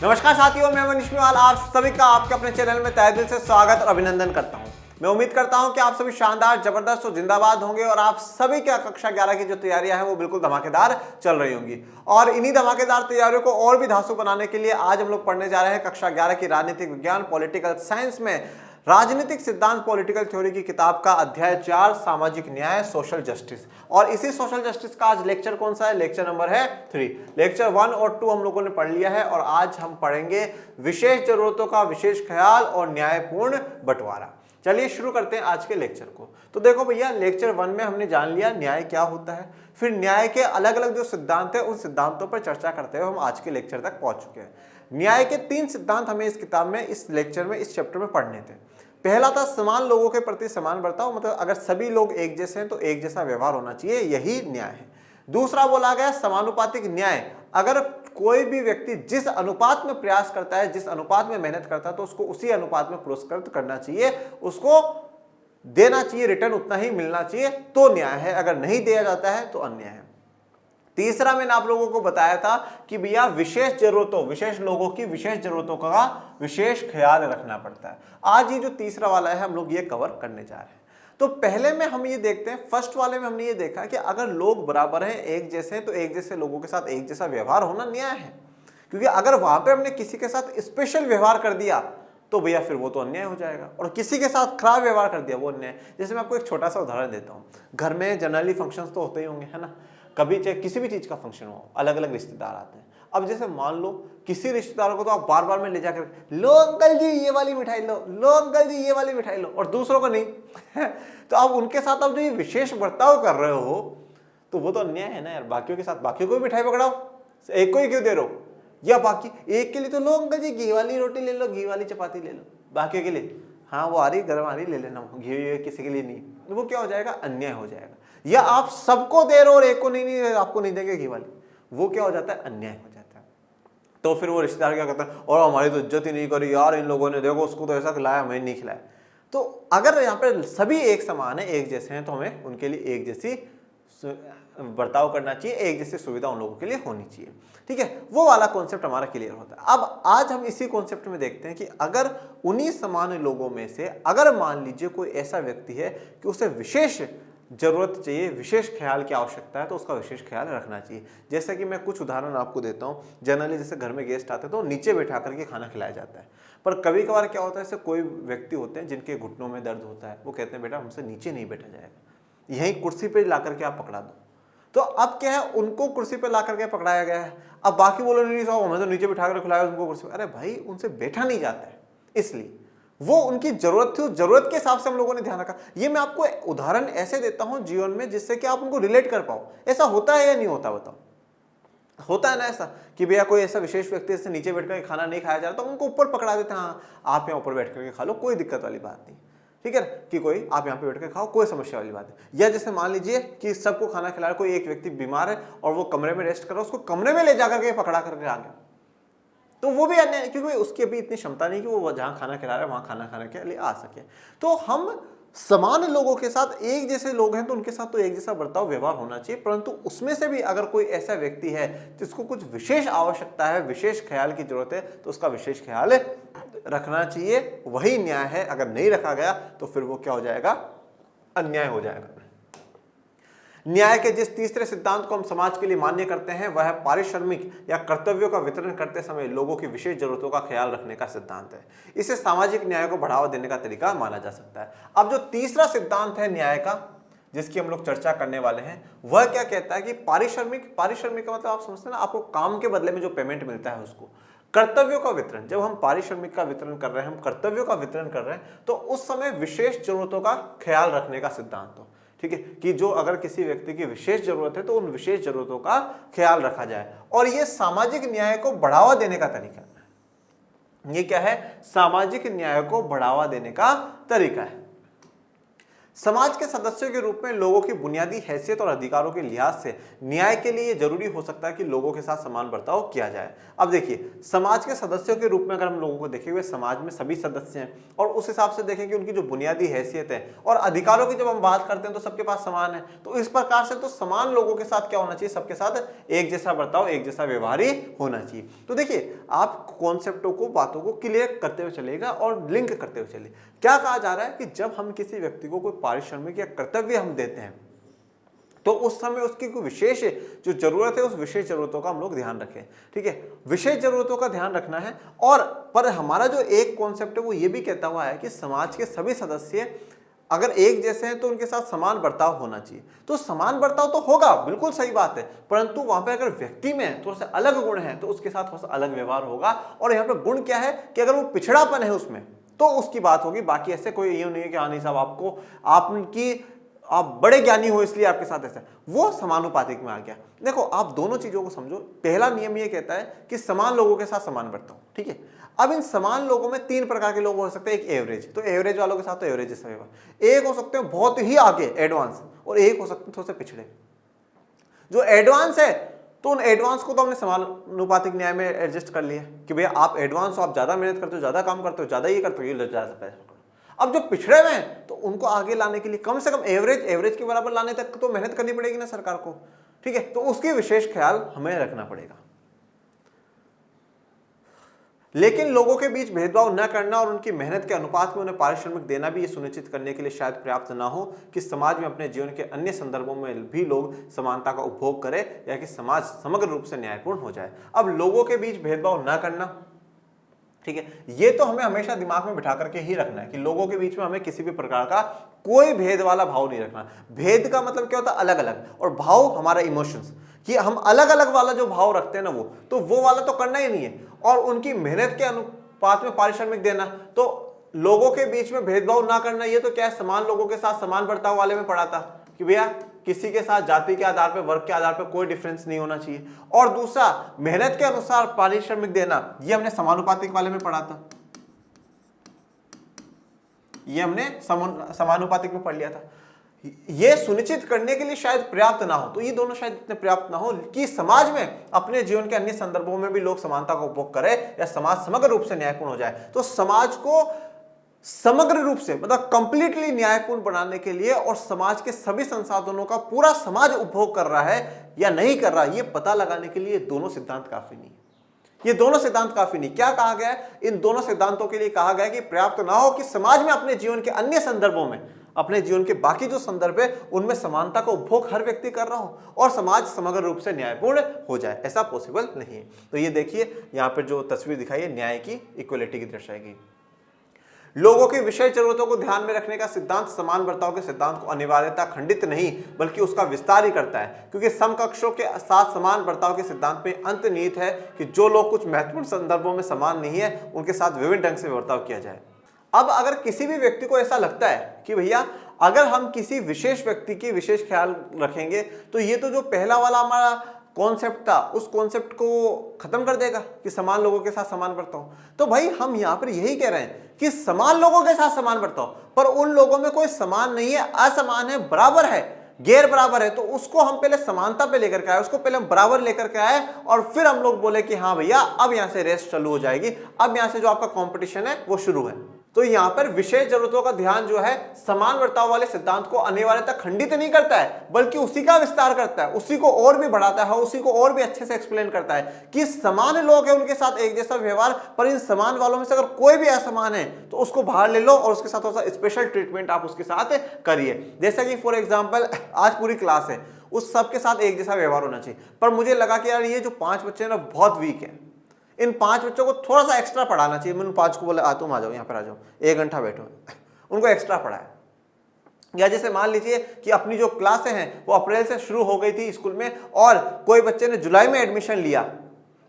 नमस्कार साथियों, मैं मनीष मेवाल आप सभी का आपके अपने चैनल में तहे दिल से स्वागत और अभिनंदन करता हूं। मैं उम्मीद करता हूं कि आप सभी शानदार, जबरदस्त और जिंदाबाद होंगे और आप सभी क्या कक्षा 11 की जो तैयारियां हैं वो बिल्कुल धमाकेदार चल रही होंगी। और इन्हीं धमाकेदार तैयारियों को और भी धांसू बनाने के लिए आज हम लोग पढ़ने जा रहे हैं कक्षा 11 की राजनीतिक विज्ञान पॉलिटिकल साइंस में राजनीतिक सिद्धांत पॉलिटिकल थ्योरी की किताब का अध्याय 4 सामाजिक न्याय सोशल जस्टिस। और इसी सोशल जस्टिस का आज लेक्चर कौन सा है? लेक्चर नंबर है 3। लेक्चर 1 और 2 हम लोगों ने पढ़ लिया है और आज हम पढ़ेंगे विशेष जरूरतों का विशेष ख्याल और न्यायपूर्ण बंटवारा। चलिए शुरू करते हैं आज के लेक्चर को। तो देखो भैया, लेक्चर 1 में हमने जान लिया न्याय क्या होता है, फिर न्याय के अलग अलग जो सिद्धांत है उन सिद्धांतों पर चर्चा करते हुए हम आज के लेक्चर तक पहुंच चुके हैं। न्याय के 3 सिद्धांत हमें इस किताब में, इस लेक्चर में, इस चैप्टर में पढ़ने थे। पहला था समान लोगों के प्रति समान बर्ताव, मतलब अगर सभी लोग एक जैसे हैं तो एक जैसा व्यवहार होना चाहिए, यही न्याय है। दूसरा बोला गया समानुपातिक न्याय, अगर कोई भी व्यक्ति जिस अनुपात में प्रयास करता है, जिस अनुपात में मेहनत करता है तो उसको उसी अनुपात में पुरस्कृत करना चाहिए, उसको देना चाहिए, रिटर्न उतना ही मिलना चाहिए, तो न्याय है। अगर नहीं दिया जाता है तो अन्याय है। तीसरा मैंने आप लोगों को बताया था कि भैया विशेष जरूरतों, विशेष लोगों की विशेष जरूरतों का विशेष ख्याल रखना पड़ता है। आज ये जो तीसरा वाला है हम लोग ये कवर करने जा रहे हैं। तो पहले में हम ये देखते हैं, फर्स्ट वाले में हमने ये देखा कि अगर लोग बराबर हैं, एक जैसे हैं, तो एक जैसे लोगों के साथ एक जैसा व्यवहार होना न्याय है। क्योंकि अगर वहां पे हमने किसी के साथ स्पेशल व्यवहार कर दिया तो भैया फिर वो तो अन्याय हो जाएगा, और किसी के साथ खराब व्यवहार कर दिया वो अन्याय। जैसे मैं आपको एक छोटा सा उदाहरण देता हूँ। घर में जनरली फंक्शंस तो होते ही होंगे, है ना। कभी चाहे किसी भी चीज का फंक्शन हो, अलग अलग रिश्तेदार आते हैं। अब जैसे मान लो किसी रिश्तेदार को तो आप बार बार में ले जाकर लो अंकल जी ये वाली मिठाई लो, लो अंकल जी ये वाली मिठाई लो, और दूसरों को नहीं तो आप उनके साथ आप जो ये विशेष बर्ताव कर रहे हो तो वो तो अन्याय है ना यार। बाकियों के साथ बाकियों को भी मिठाई पकड़ाओ, एक को ही क्यों दे रहे हो? या बाकी एक के लिए तो लो अंकल जी घी वाली रोटी ले लो, घी वाली चपाती ले लो, बाकियों के लिए हाँ वो आ रही गर्म आ रही ले लेना, घी किसी के लिए नहीं, तो वो क्या हो जाएगा? अन्याय हो जाएगा। या आप सबको दे रहे हो और एक को नहीं, आपको नहीं देंगे घी वाली, वो क्या हो जाता है? अन्याय हो जाता है। तो फिर वो रिश्तेदार क्या करता है, और हमारी तो इज्जत ही नहीं करी यार इन लोगों ने, देखो उसको तो ऐसा खिलाया हमें नहीं खिलाया। तो अगर यहाँ पे सभी एक समान है, एक जैसे हैं, तो हमें उनके लिए एक जैसी बर्ताव करना चाहिए, एक जैसी सुविधा उन लोगों के लिए होनी चाहिए। ठीक है, वो वाला कॉन्सेप्ट हमारा क्लियर होता है। अब आज हम इसी कॉन्सेप्ट में देखते हैं कि अगर उन्हीं समान लोगों में से अगर मान लीजिए कोई ऐसा व्यक्ति है कि उसे विशेष जरूरत चाहिए, विशेष ख्याल की आवश्यकता है, तो उसका विशेष ख्याल रखना चाहिए। जैसे कि मैं कुछ उदाहरण आपको देता हूँ। जनरली जैसे घर में गेस्ट आते हैं तो नीचे बैठा करके खाना खिलाया जाता है, पर कभी कभार क्या होता है, ऐसे कोई व्यक्ति होते हैं जिनके घुटनों में दर्द होता है, वो कहते हैं बेटा हमसे नीचे नहीं बैठा जाएगा, यहीं कुर्सी पर ला करके आप पकड़ा दो। तो अब क्या है, उनको कुर्सी पे ला करके पकड़ाया गया है। अब बाकी बोलो नहीं साहब हमें तो नीचे बिठा कर खिलाया उनको कुर्सी पे। अरे भाई उनसे बैठा नहीं जाता है, इसलिए वो उनकी जरूरत थी, उस जरूरत के हिसाब से हम लोगों ने ध्यान रखा। ये मैं आपको उदाहरण ऐसे देता हूं जीवन में जिससे कि आप उनको रिलेट कर पाओ। ऐसा होता है या नहीं होता बताओ? होता है ना ऐसा कि भैया कोई ऐसा विशेष व्यक्ति से नीचे बैठ कर खाना नहीं खाया जा रहा तो उनको ऊपर पकड़ा देते हैं, हाँ आप यहाँ ऊपर बैठ करके खा लो, कोई दिक्कत वाली बात नहीं। ठीक है कि कोई आप यहाँ पे बैठ कर खाओ, कोई समस्या वाली बात है। या जैसे मान लीजिए कि सबको खाना खिला रहा, कोई एक व्यक्ति बीमार है और वो कमरे में रेस्ट कर रहा है, उसको कमरे में ले जाकर के पकड़ा करके आ गया, तो वो भी अन्याय, क्योंकि उसकी अभी इतनी क्षमता नहीं कि वो जहां खाना खिला रहा है वहां खाना खाने के लिए आ सके। तो हम समान लोगों के साथ, एक जैसे लोग हैं तो उनके साथ तो एक जैसा बर्ताव व्यवहार होना चाहिए, परंतु उसमें से भी अगर कोई ऐसा व्यक्ति है जिसको कुछ विशेष आवश्यकता है, विशेष ख्याल की जरूरत है, तो उसका विशेष ख्याल रखना चाहिए, वही न्याय है। अगर नहीं रखा गया तो फिर वो क्या हो जाएगा? अन्याय हो जाएगा। न्याय के जिस तीसरे सिद्धांत को हम समाज के लिए मान्य करते हैं वह है पारिश्रमिक या कर्तव्यों का वितरण करते समय लोगों की विशेष जरूरतों का ख्याल रखने का सिद्धांत है। इसे सामाजिक न्याय को बढ़ावा देने का तरीका माना जा सकता है। अब जो तीसरा सिद्धांत है न्याय का जिसकी हम लोग चर्चा करने वाले हैं, वह क्या कहता है कि पारिश्रमिक का मतलब आप समझते हैं ना, आपको काम के बदले में जो पेमेंट मिलता है उसको। कर्तव्यों का वितरण, जब हम पारिश्रमिक का वितरण कर रहे हैं, हम कर्तव्यों का वितरण कर रहे हैं, तो उस समय विशेष जरूरतों का ख्याल रखने का सिद्धांत हो। ठीक है कि जो अगर किसी व्यक्ति की विशेष जरूरत है तो उन विशेष जरूरतों का ख्याल रखा जाए, और यह सामाजिक न्याय को बढ़ावा देने का तरीका है। ये क्या है? सामाजिक न्याय को बढ़ावा देने का तरीका है। समाज के सदस्यों के रूप में लोगों की बुनियादी हैसियत और अधिकारों के लिहाज से न्याय के लिए जरूरी हो सकता है कि लोगों के साथ समान बर्ताव किया जाए। अब देखिए, समाज के सदस्यों के रूप में अगर हम लोगों को देखें, हुए समाज में सभी सदस्य हैं और उस हिसाब से देखें कि उनकी जो बुनियादी हैसियत है और अधिकारों की जब हम बात करते हैं तो सबके पास समान है। तो इस प्रकार से तो समान लोगों के साथ क्या होना चाहिए, सबके साथ एक जैसा बर्ताव, एक जैसा व्यवहार ही होना चाहिए। तो देखिए, आप कॉन्सेप्टों को, बातों को क्लियर करते हुए चलेगा और लिंक करते हुए चलिए। क्या कहा जा रहा है कि जब हम किसी व्यक्ति को कोई पारिश्रमिक या कर्तव्य हम देते हैं तो उस समय उसकी कोई विशेष जो जरूरत है, उस विशेष जरूरतों का हम लोग ध्यान रखें। ठीक है, विशेष जरूरतों का ध्यान रखना है। और पर हमारा जो एक कॉन्सेप्ट है वो ये भी कहता हुआ है कि समाज के सभी सदस्य अगर एक जैसे हैं तो उनके साथ समान बर्ताव होना चाहिए। तो समान बर्ताव तो होगा, बिल्कुल सही बात है, परंतु वहां पे अगर व्यक्ति में थोड़ा सा अलग गुण है तो उसके साथ थोड़ा सा अलग व्यवहार होगा। और यहाँ पे गुण क्या है कि अगर वो पिछड़ापन है उसमें तो उसकी बात होगी। बाकी ऐसे कोई ये नहीं है कि हाँ नहीं साहब आप बड़े ज्ञानी हो इसलिए आपके साथ ऐसा, वो समानुपातिक में आ गया। देखो, आप दोनों चीजों को समझो। पहला नियम ये कहता है कि समान लोगों के साथ समान बर्ताव। ठीक है, अब इन समान लोगों में तीन प्रकार के लोग हो सकते हैं। एक एवरेज, तो एवरेज वालों के साथ तो एवरेज जैसा व्यवहार। एक हो सकते हैं बहुत ही आगे एडवांस, और एक हो सकते हैं थोड़े से पिछड़े। जो एडवांस है तो उन एडवांस को तो हमने समानुपातिक न्याय में एडजस्ट कर लिया कि भैया आप एडवांस हो, आप ज्यादा मेहनत करते हो, ज्यादा काम करते हो, ज्यादा ये करते हो, ये ज्यादा पैसा करो। अब जो पिछड़े हुए हैं तो उनको आगे लाने के लिए कम से कम एवरेज के बराबर लाने तक तो मेहनत करनी पड़ेगी ना सरकार को। ठीक है, तो उसकी विशेष ख्याल हमें रखना पड़ेगा। लेकिन लोगों के बीच भेदभाव न करना और उनकी मेहनत के अनुपात में उन्हें पारिश्रमिक देना भी ये सुनिश्चित करने के लिए शायद पर्याप्त ना हो कि समाज में अपने जीवन के अन्य संदर्भों में भी लोग समानता का उपभोग करें या कि समाज समग्र रूप से न्यायपूर्ण हो जाए। अब लोगों के बीच भेदभाव न करना, ठीक है, ये तो हमें हमेशा दिमाग में बिठा करके ही रखना है कि लोगों के बीच में हमें किसी भी प्रकार का कोई भेद वाला भाव नहीं रखना। भेद का मतलब क्या होता है, अलग अलग, और भाव हमारा इमोशंस, कि हम अलग अलग वाला जो भाव रखते हैं ना वो वाला तो करना ही नहीं है। और उनकी मेहनत के अनुपात में पारिश्रमिक देना, तो लोगों के बीच में भेदभाव ना करना, ये तो क्या है, समान लोगों के साथ समान बर्ताव वाले में पड़ा था कि भैया किसी के साथ जाति के आधार पर, वर्ग के आधार पर कोई डिफरेंस नहीं होना चाहिए। और दूसरा, मेहनत के अनुसार पारिश्रमिक देना, ये हमने समानुपातिक वाले में पढ़ा था, ये हमने समानुपातिक में पढ़ लिया था। ये सुनिश्चित करने के लिए शायद पर्याप्त ना हो, तो ये दोनों शायद इतने पर्याप्त ना हो कि समाज में अपने जीवन के अन्य संदर्भों में भी लोग समानता का उपभोग करें या समाज समग्र रूप से न्यायपूर्ण हो जाए। तो समाज को समग्र रूप से, मतलब कंप्लीटली न्यायपूर्ण बनाने के लिए और समाज के सभी संसाधनों का पूरा समाज उपभोग कर रहा है या नहीं कर रहा, ये पता लगाने के लिए दोनों सिद्धांत काफी नहीं। ये दोनों सिद्धांत काफी नहीं। क्या कहा गया है, इन दोनों सिद्धांतों के लिए कहा गया है कि पर्याप्त ना हो कि समाज में अपने जीवन के अन्य संदर्भों में, अपने जीवन के बाकी जो संदर्भ है उनमें समानता का उपभोग हर व्यक्ति कर रहा हो और समाज समग्र रूप से न्यायपूर्ण हो जाए, ऐसा पॉसिबल नहीं है। तो ये देखिए, यहाँ पर जो तस्वीर दिखाई है न्याय की, इक्वलिटी की दर्शाएगी। लोगों की विशेष जरूरतों को ध्यान में रखने का सिद्धांत समान बर्ताव के सिद्धांत को अनिवार्यता खंडित नहीं बल्कि उसका विस्तार ही करता है, क्योंकि समकक्षों के साथ समान बर्ताव के सिद्धांत में अंतर्निहित है कि जो लोग कुछ महत्वपूर्ण संदर्भों में समान नहीं है उनके साथ विभिन्न ढंग से बर्ताव किया जाए। अब अगर किसी भी व्यक्ति को ऐसा लगता है कि भैया अगर हम किसी विशेष व्यक्ति की विशेष ख्याल रखेंगे तो ये तो जो पहला वाला हमारा कॉन्सेप्ट था उस कॉन्सेप्ट को खत्म कर देगा कि समान लोगों के साथ समान बर्ताव। तो भाई हम यहाँ पर यही कह रहे हैं कि समान लोगों के साथ समान बर्ताव, पर उन लोगों में कोई समान नहीं है, असमान है, बराबर है, गैर बराबर है, तो उसको हम पहले समानता पे लेकर के आए, उसको पहले हम बराबर लेकर के आए और फिर हम लोग बोले कि हाँ भैया अब यहाँ से रेस चालू हो जाएगी, अब यहाँ से जो आपका कॉम्पिटिशन है वो शुरू है। तो यहाँ पर विशेष जरूरतों का ध्यान जो है समान बर्ताव वाले सिद्धांत को अनिवार्यता खंडित नहीं करता है बल्कि उसी का विस्तार करता है, उसी को और भी बढ़ाता है, उसी को और भी अच्छे से एक्सप्लेन करता है कि समान लोग हैं उनके साथ एक जैसा व्यवहार, पर इन समान वालों में से अगर कोई भी असमान है तो उसको बाहर ले लो और उसके साथ थोड़ा सा स्पेशल ट्रीटमेंट आप उसके साथ करिए। जैसा कि फॉर एग्जाम्पल आज पूरी क्लास है, उस सबके साथ एक जैसा व्यवहार होना चाहिए, पर मुझे लगा कि यार ये जो 5 बच्चे हैं ना बहुत वीक है, इन 5 बच्चों को थोड़ा सा एक्स्ट्रा पढ़ाना चाहिए। मैंने 5 को बोला तुम आ जाओ, यहाँ पर आ जाओ, 1 घंटा बैठो, उनको एक्स्ट्रा पढ़ाया। या जैसे मान लीजिए कि अपनी जो क्लासें हैं वो अप्रैल से शुरू हो गई थी स्कूल में और कोई बच्चे ने जुलाई में एडमिशन लिया,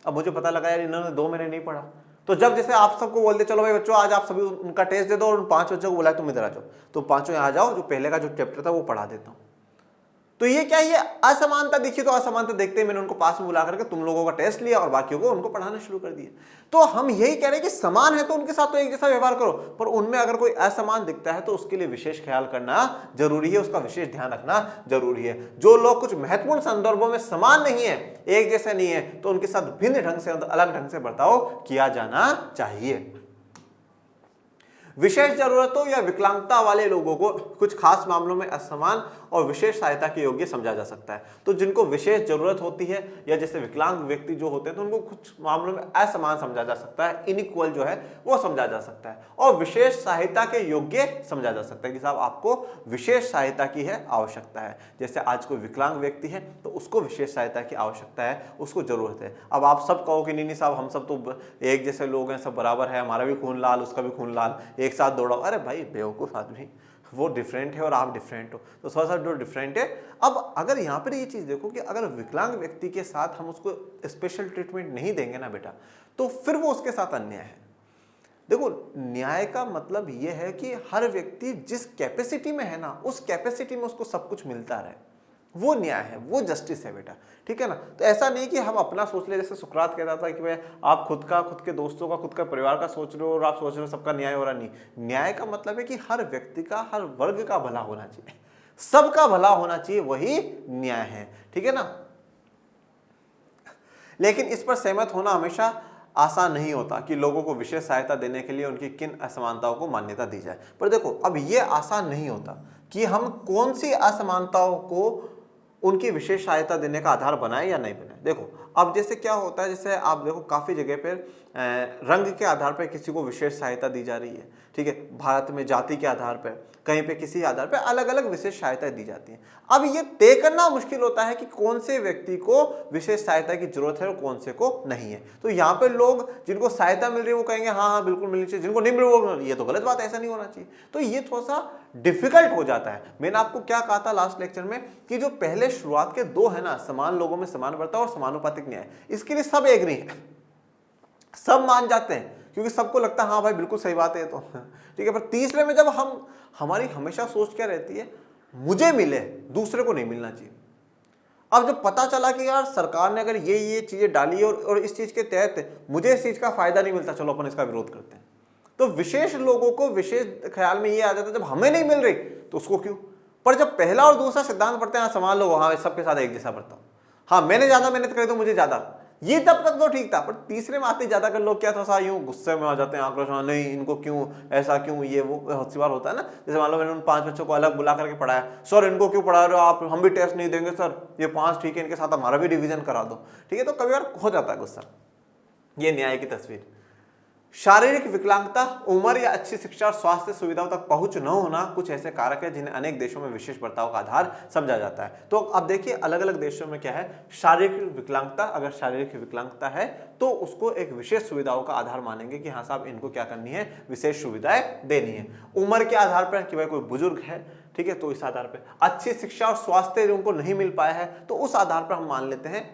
अब मुझे पता लगा यार इन्होंने 2 महीने नहीं पढ़ा, तो जब जैसे आप सबको बोलते चलो भाई बच्चों आज आप सभी उनका टेस्ट दे दो और उन 5 बच्चों को बुलाए तुम इधर आ जाओ, तुम 5 यहाँ आ जाओ, जो पहले का जो चैप्टर था वो पढ़ा देता हूँ। तो ये क्या, ये असमानता दिखी, तो असमानता देखते ही मैंने उनको पास में बुला करके तुम लोगों का टेस्ट लिया और बाकियों को उनको पढ़ाना शुरू कर दिया। तो हम यही कह रहे हैं कि समान है तो उनके साथ तो एक जैसा व्यवहार करो, पर उनमें अगर कोई असमान दिखता है तो उसके लिए विशेष ख्याल करना जरूरी है, उसका विशेष ध्यान रखना जरूरी है। जो लोग कुछ महत्वपूर्ण संदर्भों में समान नहीं है, एक जैसे नहीं है, तो उनके साथ भिन्न ढंग से, अलग ढंग से बर्ताव किया जाना चाहिए। विशेष जरूरतों या विकलांगता वाले लोगों को कुछ खास मामलों में असमान और विशेष सहायता के योग्य समझा जा सकता है। तो जिनको विशेष जरूरत होती है या जैसे विकलांग व्यक्ति जो होते हैं, तो उनको कुछ मामलों में असमान समझा जा सकता है, इनइक्वल जो है वो समझा जा सकता है, और विशेष सहायता के योग्य समझा जा सकता है कि साहब आपको विशेष सहायता की है आवश्यकता है। जैसे आज कोई विकलांग व्यक्ति है तो उसको विशेष सहायता की आवश्यकता है, उसको जरूरत है। अब आप सब कहो कि नहीं साहब हम सब तो एक जैसे लोग हैं, सब बराबर है, हमारा भी खून लाल उसका भी खून लाल, एक साथ दौड़ाओ। अरे भाई बेवकूफ आदमी, वो डिफरेंट है और आप डिफरेंट हो, तो थोड़ा सा जो डिफरेंट है। अब अगर यहाँ पर ये चीज देखो कि अगर विकलांग व्यक्ति के साथ हम उसको स्पेशल ट्रीटमेंट नहीं देंगे ना बेटा, तो फिर वो उसके साथ अन्याय है। देखो न्याय का मतलब ये है कि हर व्यक्ति जिस कैपेसिटी में है ना, उस कैपेसिटी में उसको सब कुछ मिलता रहे, वो न्याय है, वो जस्टिस है बेटा, ठीक है ना। तो ऐसा नहीं कि हम अपना सोच ले, जैसे सुकरात कहता था कि भाई आप खुद का, खुद के दोस्तों का, खुद का परिवार का सोच रहे हो और आप सोच रहे हो सबका न्याय हो रहा। नहीं, न्याय का मतलब है कि हर व्यक्ति का, हर वर्ग का भला होना चाहिए, सबका भला होना चाहिए, वही न्याय है, ठीक है ना। लेकिन इस पर सहमत होना हमेशा आसान नहीं होता कि लोगों को विशेष सहायता देने के लिए उनकी किन असमानताओं को मान्यता दी जाए। पर देखो अब ये आसान नहीं होता कि हम कौन सी असमानताओं को उनकी विशेष सहायता देने का आधार बनाए या नहीं बनाए। देखो अब जैसे क्या होता है, जैसे आप देखो काफी जगह पर रंग के आधार पर किसी को विशेष सहायता दी जा रही है, ठीक है। भारत में जाति के आधार पर, कहीं पे किसी आधार पर अलग अलग विशेष सहायता दी जाती है। अब ये तय करना मुश्किल होता है कि कौन से व्यक्ति को विशेष सहायता की जरूरत है और कौन से को नहीं है। तो यहाँ पे लोग जिनको सहायता मिल रही है वो कहेंगे हाँ हाँ बिल्कुल मिलनी चाहिए, जिनको नहीं मिल रही वो ये तो गलत बात है, ऐसा नहीं होना चाहिए। तो ये थोड़ा सा डिफिकल्ट हो जाता है। मैंने आपको क्या कहा था लास्ट लेक्चर में कि जो पहले शुरुआत के दो है ना, समान लोगों में समान बर्ताव और समानुपातिक न्याय, इसके लिए सब एग्री है, सब मान जाते हैं, क्योंकि सबको लगता है हाँ भाई बिल्कुल सही बात है तो, ठीक है। पर तीसरे में जब हमारी हमेशा सोच क्या रहती है, मुझे मिले, दूसरे को नहीं मिलना चाहिए। अब जब पता चला कि यार सरकार ने अगर ये चीजें डाली और इस चीज के तहत मुझे इस चीज का फायदा नहीं मिलता, चलो अपन इसका विरोध करते हैं, तो विशेष लोगों को विशेष ख्याल में ये आ जाता है जब हमें नहीं मिल रही तो उसको क्यों। पर जब पहला और दूसरा सिद्धांत पढ़ते हैं, हाँ समान लोग, हाँ सबके साथ एक जैसा बर्ताव, हाँ मैंने ज्यादा मेहनत करी तो मुझे ज्यादा, ये तब तक तो ठीक था। पर तीसरे में आते ज्यादा कर लोग क्या थोड़ा सा यूं गुस्से में आ जाते हैं, आक्रोश, नहीं इनको क्यों ऐसा क्यों, ये वो बहुत सी बार होता है ना। जैसे मान लो मैंने उन 5 बच्चों को अलग बुला करके पढ़ाया, सर इनको क्यों पढ़ा रहे हो आप, हम भी टेस्ट नहीं देंगे सर, ये 5 ठीक है, इनके साथ हमारा भी रिवीजन करा दो, ठीक है। तो कभी बार हो जाता है गुस्सा। ये न्याय की तस्वीर। शारीरिक विकलांगता, उम्र या अच्छी शिक्षा और स्वास्थ्य सुविधाओं तक पहुंच न होना कुछ ऐसे कारक है जिन्हें अनेक देशों में विशेष बर्ताव का आधार समझा जाता है। तो अब देखिए अलग अलग देशों में क्या है, शारीरिक विकलांगता, अगर शारीरिक विकलांगता है तो उसको एक विशेष सुविधाओं का आधार मानेंगे कि हाँ साहब इनको क्या करनी है, विशेष सुविधाएं देनी है। उम्र के आधार पर कि भाई कोई बुजुर्ग है, ठीक है, तो इस आधार पर। अच्छी शिक्षा और स्वास्थ्य उनको नहीं मिल पाया है तो उस आधार पर हम मान लेते हैं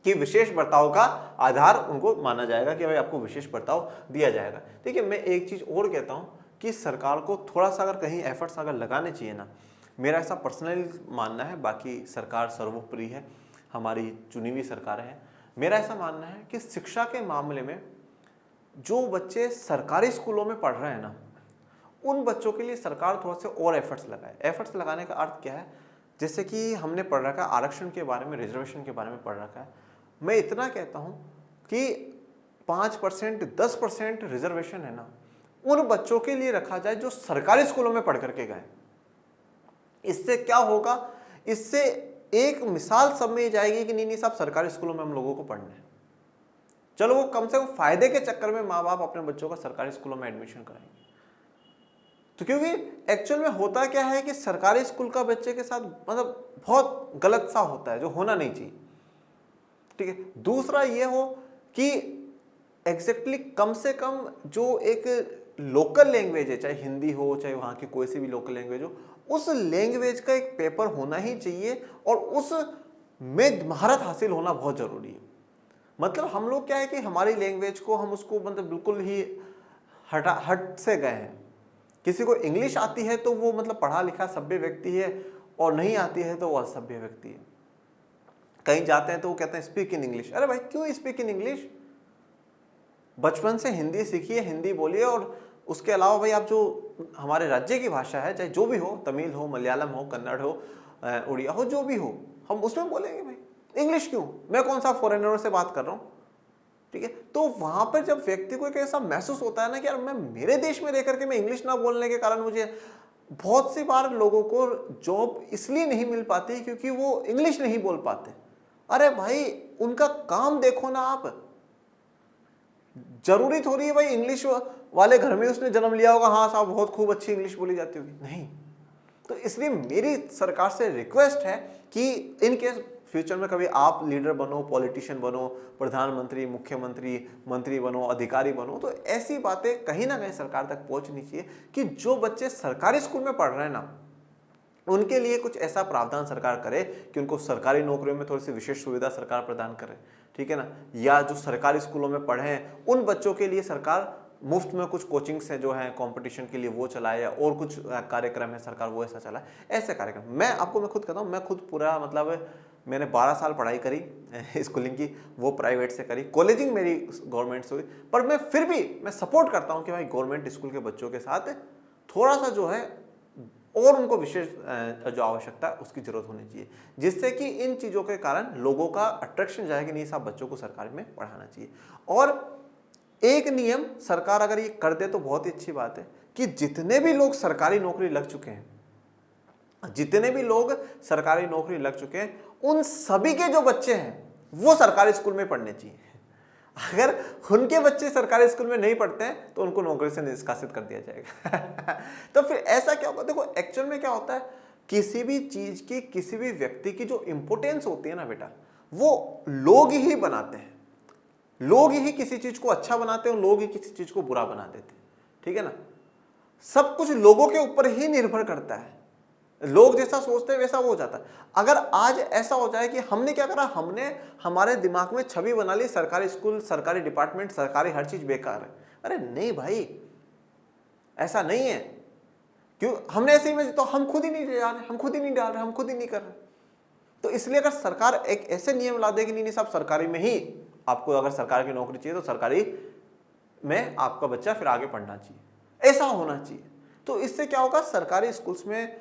कि विशेष बर्ताव का आधार उनको माना जाएगा कि भाई आपको विशेष बर्ताव दिया जाएगा, ठीक है। मैं एक चीज और कहता हूं कि सरकार को थोड़ा सा अगर कहीं एफर्ट्स अगर लगाने चाहिए ना, मेरा ऐसा पर्सनली मानना है, बाकी सरकार सर्वोपरि है, हमारी चुनी हुई सरकार है। मेरा ऐसा मानना है कि शिक्षा के मामले में जो बच्चे सरकारी स्कूलों में पढ़ रहे हैं ना, उन बच्चों के लिए सरकार थोड़ा से और एफर्ट्स लगाए। एफर्ट्स लगाने का अर्थ क्या है, जैसे कि हमने पढ़ रखा है आरक्षण के बारे में, रिजर्वेशन के बारे में पढ़ रखा है। मैं इतना कहता हूं कि 5%, 10% रिजर्वेशन है ना, उन बच्चों के लिए रखा जाए जो सरकारी स्कूलों में पढ़ करके गए। इससे क्या होगा, इससे एक मिसाल सब में जाएगी कि नहीं साहब सरकारी स्कूलों में हम लोगों को पढ़ना है, चलो वो कम से कम फायदे के चक्कर में माँ बाप अपने बच्चों का सरकारी स्कूलों में एडमिशन कराएंगे। तो क्योंकि एक्चुअल में होता क्या है कि सरकारी स्कूल का बच्चे के साथ मतलब बहुत गलत सा होता है जो होना नहीं चाहिए, ठीक है। दूसरा ये हो कि एग्जैक्टली कम से कम जो एक लोकल लैंग्वेज है, चाहे हिंदी हो चाहे वहाँ की कोई सी भी लोकल लैंग्वेज हो, उस लैंग्वेज का एक पेपर होना ही चाहिए और उस में महारत हासिल होना बहुत जरूरी है। मतलब हम लोग क्या है कि हमारी लैंग्वेज को हम उसको मतलब बिल्कुल ही हट से गए हैं। किसी को इंग्लिश आती है तो वो मतलब पढ़ा लिखा सभ्य व्यक्ति है और नहीं आती है तो वो असभ्य व्यक्ति है। कहीं जाते हैं तो वो कहते हैं स्पीक इन इंग्लिश। अरे भाई क्यों स्पीक इन इंग्लिश? बचपन से हिंदी सीखिए, हिंदी बोलिए, और उसके अलावा भाई आप जो हमारे राज्य की भाषा है, चाहे जो भी हो, तमिल हो, मलयालम हो, कन्नड़ हो, उड़िया हो, जो भी हो, हम उसमें बोलेंगे भाई। इंग्लिश क्यों? मैं कौन सा फॉरेनर से बात कर रहा हूँ, ठीक है? तो वहां पर जब व्यक्ति को एक ऐसा महसूस होता है ना कि यार मैं मेरे देश में रह करके मैं इंग्लिश ना बोलने के कारण मुझे बहुत सी बार लोगों को जॉब इसलिए नहीं मिल पाती क्योंकि वो इंग्लिश नहीं बोल पाते। अरे भाई उनका काम देखो ना आप। जरूरी थोड़ी है भाई इंग्लिश वाले घर में उसने जन्म लिया होगा, हाँ साहब बहुत खूब अच्छी इंग्लिश बोली जाती होगी, नहीं। तो इसलिए मेरी सरकार से रिक्वेस्ट है कि इन केस फ्यूचर में कभी आप लीडर बनो, पॉलिटिशियन बनो, प्रधानमंत्री, मुख्यमंत्री, मंत्री बनो, अधिकारी बनो, तो ऐसी बातें कहीं ना कहीं सरकार तक पहुंचनी चाहिए कि जो बच्चे सरकारी स्कूल में पढ़ रहे हैं ना, उनके लिए कुछ ऐसा प्रावधान सरकार करे कि उनको सरकारी नौकरियों में थोड़ी सी विशेष सुविधा सरकार प्रदान करे, ठीक है ना। या जो सरकारी स्कूलों में पढ़े हैं उन बच्चों के लिए सरकार मुफ्त में कुछ कोचिंग्स हैं जो हैं कंपटीशन के लिए वो चलाए, या और कुछ कार्यक्रम है सरकार वो ऐसा चलाए, ऐसे कार्यक्रम। मैं खुद कहता हूँ, मैं खुद पूरा मतलब मैंने 12 साल पढ़ाई करी स्कूलिंग की, वो प्राइवेट से करी, कॉलेजिंग मेरी गवर्नमेंट से हुई, पर मैं फिर भी मैं सपोर्ट करता हूँ कि भाई गवर्नमेंट स्कूल के बच्चों के साथ थोड़ा सा जो है और उनको विशेष जो आवश्यकता है उसकी जरूरत होनी चाहिए, जिससे कि इन चीज़ों के कारण लोगों का अट्रैक्शन जाए कि नहीं साहब बच्चों को सरकारी में पढ़ाना चाहिए। और एक नियम सरकार अगर ये कर दे तो बहुत ही अच्छी बात है कि जितने भी लोग सरकारी नौकरी लग चुके हैं, जितने भी लोग सरकारी नौकरी लग चुके हैं, उन सभी के जो बच्चे हैं वो सरकारी स्कूल में पढ़ने चाहिए। अगर उनके बच्चे सरकारी स्कूल में नहीं पढ़ते हैं तो उनको नौकरी से निष्कासित कर दिया जाएगा। तो फिर ऐसा क्या होगा? देखो एक्चुअल में क्या होता है, किसी भी चीज की, किसी भी व्यक्ति की जो इंपोर्टेंस होती है ना बेटा, वो लोग ही बनाते हैं। लोग ही किसी चीज को अच्छा बनाते हैं, लोग ही किसी चीज को बुरा बना देते हैं, ठीक है ना। सब कुछ लोगों के ऊपर ही निर्भर करता है। लोग जैसा सोचते हैं वैसा वो हो जाता है। अगर आज ऐसा हो जाए कि हमने क्या करा, हमने हमारे दिमाग में छवि बना ली सरकारी स्कूल, सरकारी डिपार्टमेंट, सरकारी हर चीज बेकार है। अरे नहीं भाई, ऐसा नहीं है। क्यों हमने ऐसे ही में, तो हम खुद ही नहीं जा रहे, हम खुद ही नहीं डाल रहे, हम खुद ही नहीं कर रहे। तो इसलिए अगर सरकार एक ऐसे नियम ला देगी, नहीं साहब सरकारी में ही आपको, अगर सरकार की नौकरी चाहिए तो सरकारी में आपका बच्चा फिर आगे पढ़ना चाहिए, ऐसा होना चाहिए। तो इससे क्या होगा, सरकारी स्कूल्स में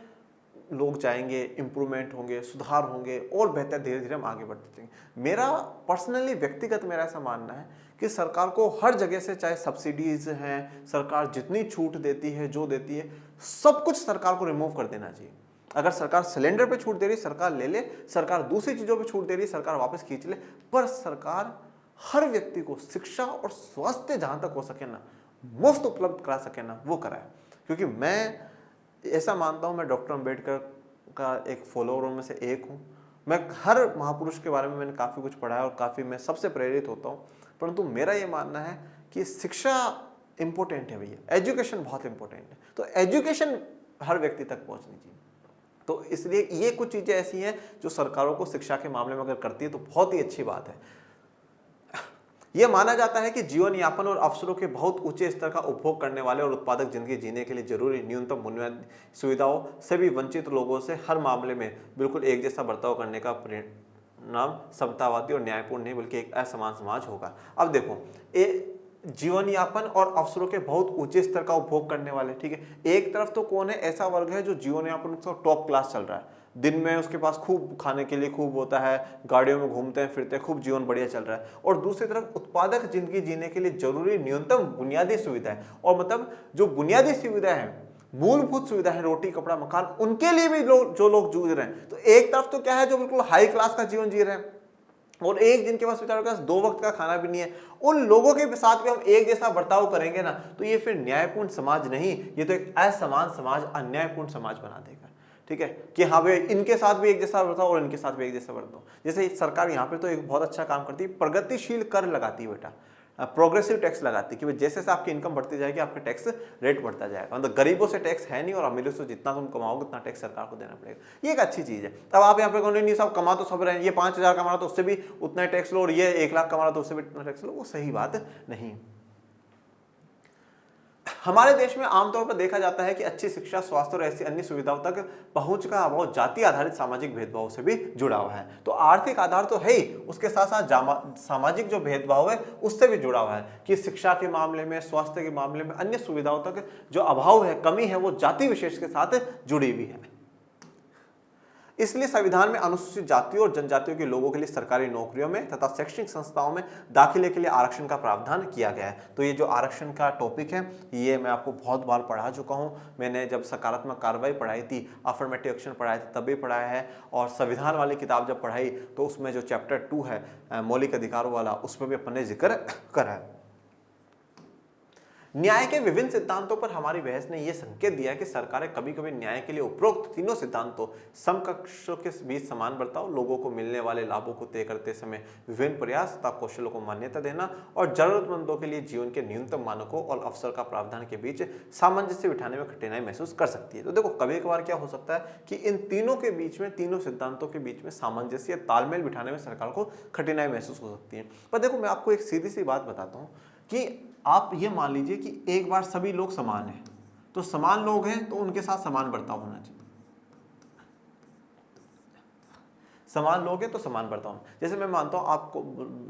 लोग जाएंगे, इंप्रूवमेंट होंगे, सुधार होंगे, और बेहतर धीरे धीरे हम आगे बढ़ते जाएंगे। मेरा पर्सनली व्यक्तिगत मेरा ऐसा मानना है कि सरकार को हर जगह से, चाहे सब्सिडीज हैं, सरकार जितनी छूट देती है, जो देती है, सब कुछ सरकार को रिमूव कर देना चाहिए। अगर सरकार सिलेंडर पे छूट दे रही, सरकार ले ले, सरकार दूसरी चीजों पे छूट दे रही, सरकार वापस खींच ले, पर सरकार हर व्यक्ति को शिक्षा और स्वास्थ्य जहां तक हो सके ना, मुफ्त उपलब्ध करा सके ना, वो कराए। क्योंकि मैं ऐसा मानता हूं, मैं डॉक्टर अंबेडकर का एक फॉलोअर में से एक हूं। मैं हर महापुरुष के बारे में मैंने काफ़ी कुछ पढ़ा है और काफ़ी मैं सबसे प्रेरित होता हूं, परंतु मेरा ये मानना है कि शिक्षा इंपॉर्टेंट है भैया, एजुकेशन बहुत इंपॉर्टेंट है। तो एजुकेशन हर व्यक्ति तक पहुंचनी चाहिए। तो इसलिए ये कुछ चीज़ें ऐसी हैं जो सरकारों को शिक्षा के मामले में अगर करती है तो बहुत ही अच्छी बात है। यह माना जाता है कि जीवन यापन और अवसरों के बहुत ऊंचे स्तर का उपभोग करने वाले और उत्पादक जिंदगी जीने के लिए जरूरी न्यूनतम बुनियादी सुविधाओं से भी वंचित लोगों से हर मामले में बिल्कुल एक जैसा बर्ताव करने का परिणाम समतावादी और न्यायपूर्ण नहीं बल्कि एक असमान समाज होगा। अब देखो, जीवन यापन और अवसरों के बहुत ऊंचे स्तर का उपभोग करने वाले, ठीक है, एक तरफ तो कौन है, ऐसा वर्ग है जो जीवन यापन टॉप क्लास चल रहा है, दिन में उसके पास खूब खाने के लिए खूब होता है, गाड़ियों में घूमते हैं फिरते हैं, खूब जीवन बढ़िया चल रहा है। और दूसरी तरफ उत्पादक जिंदगी जीने के लिए जरूरी न्यूनतम बुनियादी सुविधाएं, और मतलब जो बुनियादी सुविधाएं हैं, मूलभूत सुविधा है, रोटी कपड़ा मकान, उनके लिए भी जो लोग जूझ रहे हैं। तो एक तरफ तो क्या है, जो बिल्कुल हाई क्लास का जीवन जी रहे हैं, और एक जिनके पास बेचारों के पास 2 वक्त का खाना भी नहीं है, उन लोगों के साथ भी हम एक जैसा बर्ताव करेंगे ना, तो ये फिर न्यायपूर्ण समाज नहीं, ये तो एक असमान समाज, अन्यायपूर्ण समाज बना देगा। ठीक है, कि हाँ भाई इनके साथ भी एक जैसा बर्ताव और इनके साथ भी एक जैसा बर्ताव। जैसे सरकार यहाँ पे तो एक बहुत अच्छा काम करती है, प्रगतिशील कर लगाती है बेटा, प्रोग्रेसिव टैक्स लगाती है कि जैसे जैसे आपकी इनकम बढ़ती जाएगी आपका टैक्स रेट बढ़ता जाएगा। मतलब गरीबों से टैक्स है नहीं और अमीरों से जितना तुम कमाओगे उतना टैक्स सरकार को देना पड़ेगा, ये एक अच्छी चीज़ है। तब आप यहाँ पे कहोगे नहीं साहब कमा तो सब रहे हैं, ये 5,000 कमा रहा तो उससे भी उतना टैक्स लो, और ये 1 लाख कमा रहा तो उससे भी उतना टैक्स लो, वो सही बात नहीं। हमारे देश में आमतौर पर देखा जाता है कि अच्छी शिक्षा, स्वास्थ्य और ऐसी अन्य सुविधाओं तक पहुंच का अभाव जाति आधारित सामाजिक भेदभाव से भी जुड़ा हुआ है। तो आर्थिक आधार तो है ही, उसके साथ साथ सामाजिक जो भेदभाव है उससे भी जुड़ा हुआ है कि शिक्षा के मामले में, स्वास्थ्य के मामले में, अन्य सुविधाओं तक जो अभाव है, कमी है, वो जाति विशेष के साथ जुड़ी हुई है। इसलिए संविधान में अनुसूचित जातियों और जनजातियों के लोगों के लिए सरकारी नौकरियों में तथा शैक्षणिक संस्थाओं में दाखिले के लिए आरक्षण का प्रावधान किया गया है। तो ये जो आरक्षण का टॉपिक है ये मैं आपको बहुत बार पढ़ा चुका हूँ। मैंने जब सकारात्मक कार्रवाई पढ़ाई थी, अफर्मेटिव एक्शन पढ़ाए थे, तभी पढ़ाया है। और संविधान वाली किताब जब पढ़ाई तो उसमें जो चैप्टर 2 है मौलिक अधिकारों वाला, उसमें भी अपन ने जिक्र करा है। न्याय के विभिन्न सिद्धांतों पर हमारी बहस ने यह संकेत दिया कि सरकारें कभी कभी न्याय के लिए उपरोक्त तीनों सिद्धांतों, समकक्षों के बीच समान बर्ताव, लोगों को मिलने वाले लाभों को तय करते समय विभिन्न प्रयास तथा कौशलों को मान्यता देना और जरूरतमंदों के लिए जीवन के न्यूनतम मानकों और अवसर का प्रावधान के बीच सामंजस्य बिठाने में कठिनाई महसूस कर सकती है। तो देखो कभी कभार क्या हो सकता है कि इन तीनों के बीच में, तीनों सिद्धांतों के बीच में सामंजस्य, तालमेल बिठाने में सरकार को कठिनाई महसूस हो सकती है। पर देखो मैं आपको एक सीधी सी बात बताता हूँ कि आप ये मान लीजिए कि एक बार सभी लोग समान हैं, तो समान लोग हैं तो उनके साथ समान बर्ताव होना चाहिए। समान लोग हैं तो समान बर्ताव। जैसे मैं मानता हूं आपको,